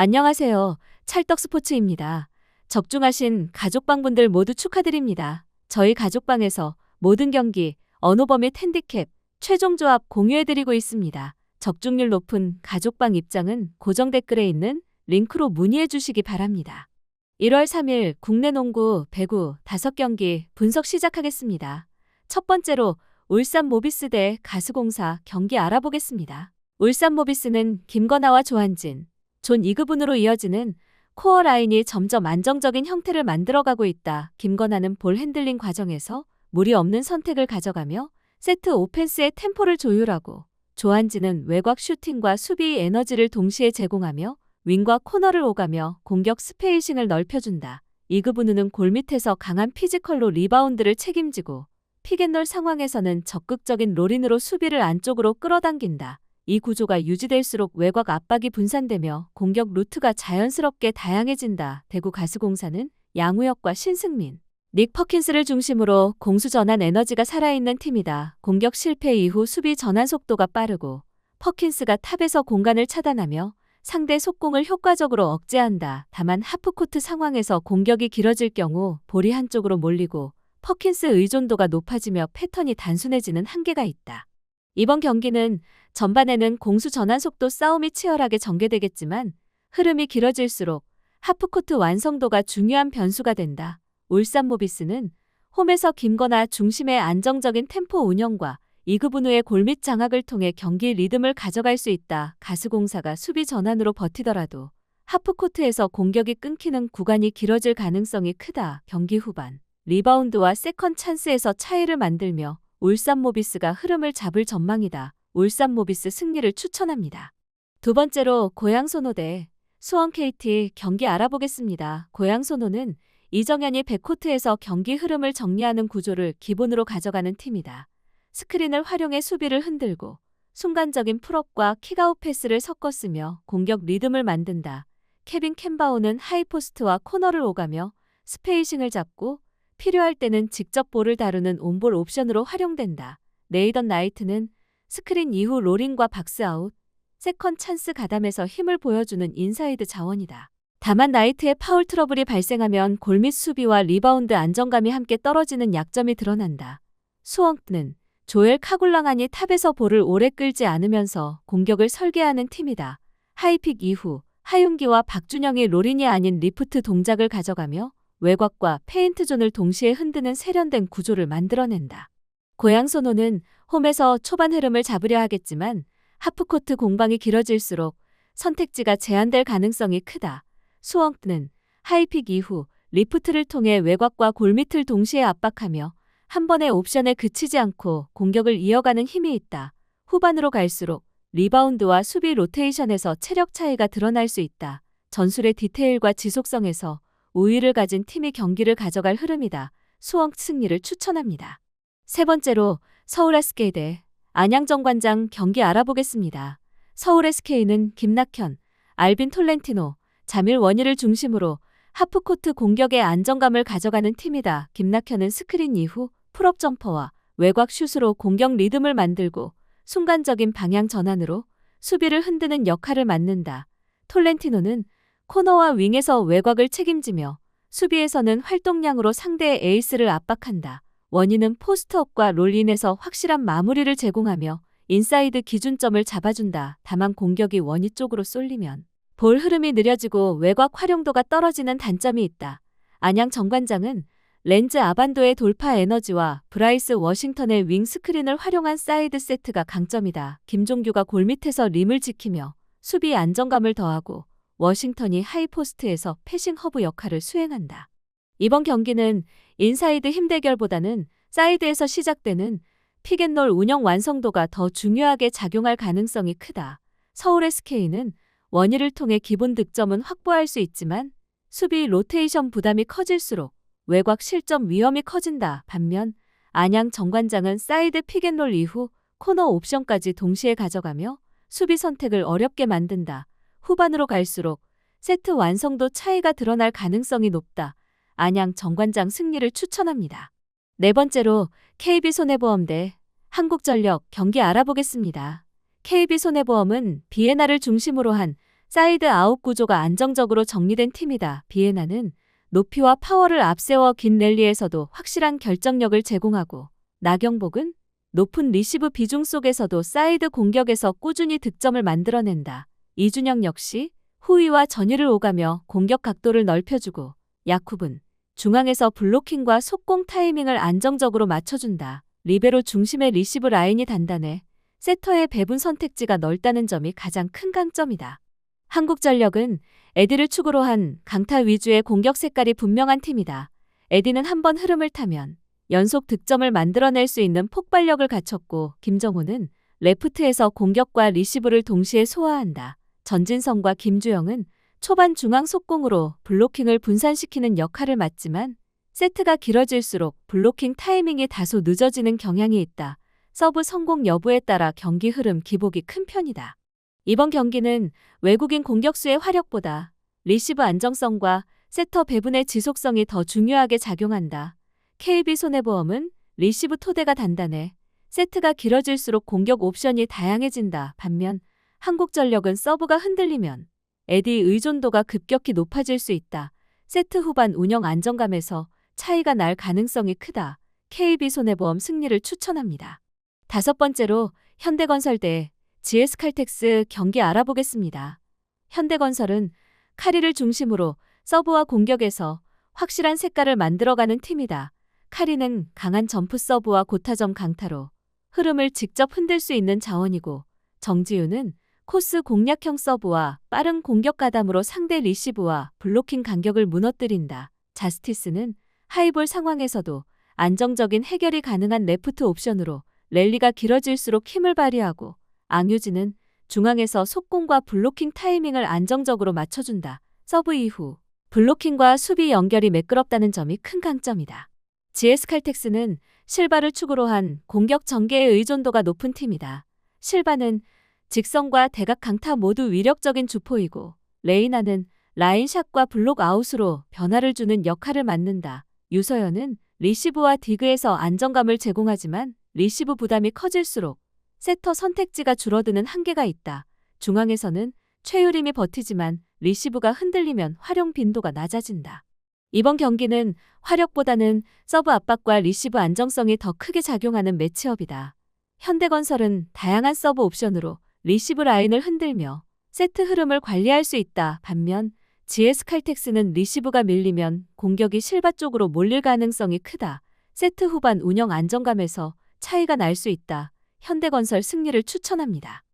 안녕하세요. 찰떡스포츠입니다. 적중하신 가족방분들 모두 축하드립니다. 저희 가족방에서 모든 경기, 언오버 및 핸디캡, 최종 조합 공유해드리고 있습니다. 적중률 높은 가족방 입장은 고정 댓글에 있는 링크로 문의해 주시기 바랍니다. 1월 3일 국내 농구, 배구 5경기 분석 시작하겠습니다. 첫 번째로 울산 모비스 대 가스공사 경기 알아보겠습니다. 울산 모비스는 김건아와 조한진, 존 이그분으로 이어지는 코어 라인이 점점 안정적인 형태를 만들어가고 있다. 김건아는 볼 핸들링 과정에서 무리 없는 선택을 가져가며 세트 오펜스의 템포를 조율하고, 조한진은 외곽 슈팅과 수비 에너지를 동시에 제공하며 윙과 코너를 오가며 공격 스페이싱을 넓혀준다. 이그분우는 골밑에서 강한 피지컬로 리바운드를 책임지고, 픽앤롤 상황에서는 적극적인 롤인으로 수비를 안쪽으로 끌어당긴다. 이 구조가 유지될수록 외곽 압박이 분산되며 공격 루트가 자연스럽게 다양해진다. 대구 가스공사는 양우혁과 신승민, 닉 퍼킨스를 중심으로 공수 전환 에너지가 살아있는 팀이다. 공격 실패 이후 수비 전환 속도가 빠르고, 퍼킨스가 탑에서 공간을 차단하며 상대 속공을 효과적으로 억제한다. 다만 하프코트 상황에서 공격이 길어질 경우 볼이 한쪽으로 몰리고 퍼킨스 의존도가 높아지며 패턴이 단순해지는 한계가 있다. 이번 경기는 전반에는 공수 전환 속도 싸움이 치열하게 전개되겠지만 흐름이 길어질수록 하프코트 완성도가 중요한 변수가 된다. 울산 모비스는 홈에서 김건아 중심의 안정적인 템포 운영과 이그분우의 골밑 장악을 통해 경기 리듬을 가져갈 수 있다. 가스공사가 수비 전환으로 버티더라도 하프코트에서 공격이 끊기는 구간이 길어질 가능성이 크다. 경기 후반 리바운드와 세컨 찬스에서 차이를 만들며 울산 모비스가 흐름을 잡을 전망이다. 울산 모비스 승리를 추천합니다. 두 번째로 고양 소노 대 수원 KT 경기 알아보겠습니다. 고양 소노는 이정현이 백코트에서 경기 흐름을 정리하는 구조를 기본으로 가져가는 팀이다. 스크린을 활용해 수비를 흔들고 순간적인 풀업과 킥아웃 패스를 섞어 쓰며 공격 리듬을 만든다. 케빈 캔바오는 하이포스트와 코너를 오가며 스페이싱을 잡고 필요할 때는 직접 볼을 다루는 온볼 옵션으로 활용된다. 네이던 나이트는 스크린 이후 롤링과 박스아웃, 세컨 찬스 가담에서 힘을 보여주는 인사이드 자원이다. 다만 나이트의 파울 트러블이 발생하면 골밑 수비와 리바운드 안정감이 함께 떨어지는 약점이 드러난다. 수원은 조엘 카굴랑안이 탑에서 볼을 오래 끌지 않으면서 공격을 설계하는 팀이다. 하이픽 이후 하윤기와 박준영이 롤인이 아닌 리프트 동작을 가져가며 외곽과 페인트존을 동시에 흔드는 세련된 구조를 만들어낸다. 고양 소노는 홈에서 초반 흐름을 잡으려 하겠지만 하프코트 공방이 길어질수록 선택지가 제한될 가능성이 크다. 수원은 하이픽 이후 리프트를 통해 외곽과 골밑을 동시에 압박하며 한 번의 옵션에 그치지 않고 공격을 이어가는 힘이 있다. 후반으로 갈수록 리바운드와 수비 로테이션에서 체력 차이가 드러날 수 있다. 전술의 디테일과 지속성에서 우위를 가진 팀이 경기를 가져갈 흐름이다. 수원 승리를 추천합니다. 세 번째로 서울 SK 대 안양 정관장 경기 알아보겠습니다. 서울 SK는 김낙현, 알빈 톨렌티노, 자밀 원희를 중심으로 하프코트 공격의 안정감을 가져가는 팀이다. 김낙현은 스크린 이후 풀업 점퍼와 외곽 슛으로 공격 리듬을 만들고 순간적인 방향 전환으로 수비를 흔드는 역할을 맡는다. 톨렌티노는 코너와 윙에서 외곽을 책임지며 수비에서는 활동량으로 상대의 에이스를 압박한다. 원희는 포스트업과 롤인에서 확실한 마무리를 제공하며 인사이드 기준점을 잡아준다. 다만 공격이 원희 쪽으로 쏠리면 볼 흐름이 느려지고 외곽 활용도가 떨어지는 단점이 있다. 안양 정관장은 렌즈 아반도의 돌파 에너지와 브라이스 워싱턴의 윙 스크린을 활용한 사이드 세트가 강점이다. 김종규가 골밑에서 림을 지키며 수비 안정감을 더하고 워싱턴이 하이포스트에서 패싱 허브 역할을 수행한다. 이번 경기는 인사이드 힘 대결보다는 사이드에서 시작되는 픽앤롤 운영 완성도가 더 중요하게 작용할 가능성이 크다. 서울 SK는 원희를 통해 기본 득점은 확보할 수 있지만 수비 로테이션 부담이 커질수록 외곽 실점 위험이 커진다. 반면 안양 정관장은 사이드 픽앤롤 이후 코너 옵션까지 동시에 가져가며 수비 선택을 어렵게 만든다. 후반으로 갈수록 세트 완성도 차이가 드러날 가능성이 높다. 안양 정관장 승리를 추천합니다. 네 번째로 KB손해보험 대 한국전력 경기 알아보겠습니다. KB손해보험은 비에나를 중심으로 한 사이드 아웃 구조가 안정적으로 정리된 팀이다. 비에나는 높이와 파워를 앞세워 긴 랠리에서도 확실한 결정력을 제공하고, 나경복은 높은 리시브 비중 속에서도 사이드 공격에서 꾸준히 득점을 만들어낸다. 이준영 역시 후위와 전위를 오가며 공격 각도를 넓혀주고, 야쿠브는 중앙에서 블로킹과 속공 타이밍을 안정적으로 맞춰준다. 리베로 중심의 리시브 라인이 단단해 세터의 배분 선택지가 넓다는 점이 가장 큰 강점이다. 한국전력은 에디를 축으로 한 강타 위주의 공격 색깔이 분명한 팀이다. 에디는 한번 흐름을 타면 연속 득점을 만들어낼 수 있는 폭발력을 갖췄고, 김정호는 레프트에서 공격과 리시브를 동시에 소화한다. 전진성과 김주영은 초반 중앙 속공으로 블로킹을 분산시키는 역할을 맡지만, 세트가 길어질수록 블로킹 타이밍이 다소 늦어지는 경향이 있다. 서브 성공 여부에 따라 경기 흐름 기복이 큰 편이다. 이번 경기는 외국인 공격수의 화력보다 리시브 안정성과 세터 배분의 지속성이 더 중요하게 작용한다. KB손해보험은 리시브 토대가 단단해 세트가 길어질수록 공격 옵션이 다양해진다. 반면 한국전력은 서브가 흔들리면 에디 의존도가 급격히 높아질 수 있다. 세트 후반 운영 안정감에서 차이가 날 가능성이 크다. KB손해보험 승리를 추천합니다. 5번째로 현대건설 대 GS칼텍스 경기 알아보겠습니다. 현대건설은 카리를 중심으로 서브와 공격에서 확실한 색깔을 만들어가는 팀이다. 카리는 강한 점프 서브와 고타점 강타로 흐름을 직접 흔들 수 있는 자원이고, 정지우는 코스 공략형 서브와 빠른 공격 가담으로 상대 리시브와 블로킹 간격을 무너뜨린다. 자스티스는 하이볼 상황에서도 안정적인 해결이 가능한 레프트 옵션으로 랠리가 길어질수록 힘을 발휘하고, 앙유진은 중앙에서 속공과 블로킹 타이밍을 안정적으로 맞춰준다. 서브 이후 블로킹과 수비 연결이 매끄럽다는 점이 큰 강점이다. GS칼텍스는 실바를 축으로 한 공격 전개의 의존도가 높은 팀이다. 실바는 직선과 대각 강타 모두 위력적인 주포이고, 레이나는 라인샷과 블록 아웃으로 변화를 주는 역할을 맡는다. 유서연은 리시브와 디그에서 안정감을 제공하지만 리시브 부담이 커질수록 세터 선택지가 줄어드는 한계가 있다. 중앙에서는 최유림이 버티지만 리시브가 흔들리면 활용 빈도가 낮아진다. 이번 경기는 화력보다는 서브 압박과 리시브 안정성이 더 크게 작용하는 매치업이다. 현대건설은 다양한 서브 옵션으로 리시브 라인을 흔들며 세트 흐름을 관리할 수 있다. 반면 GS칼텍스는 리시브가 밀리면 공격이 실바 쪽으로 몰릴 가능성이 크다. 세트 후반 운영 안정감에서 차이가 날 수 있다. 현대건설 승리를 추천합니다.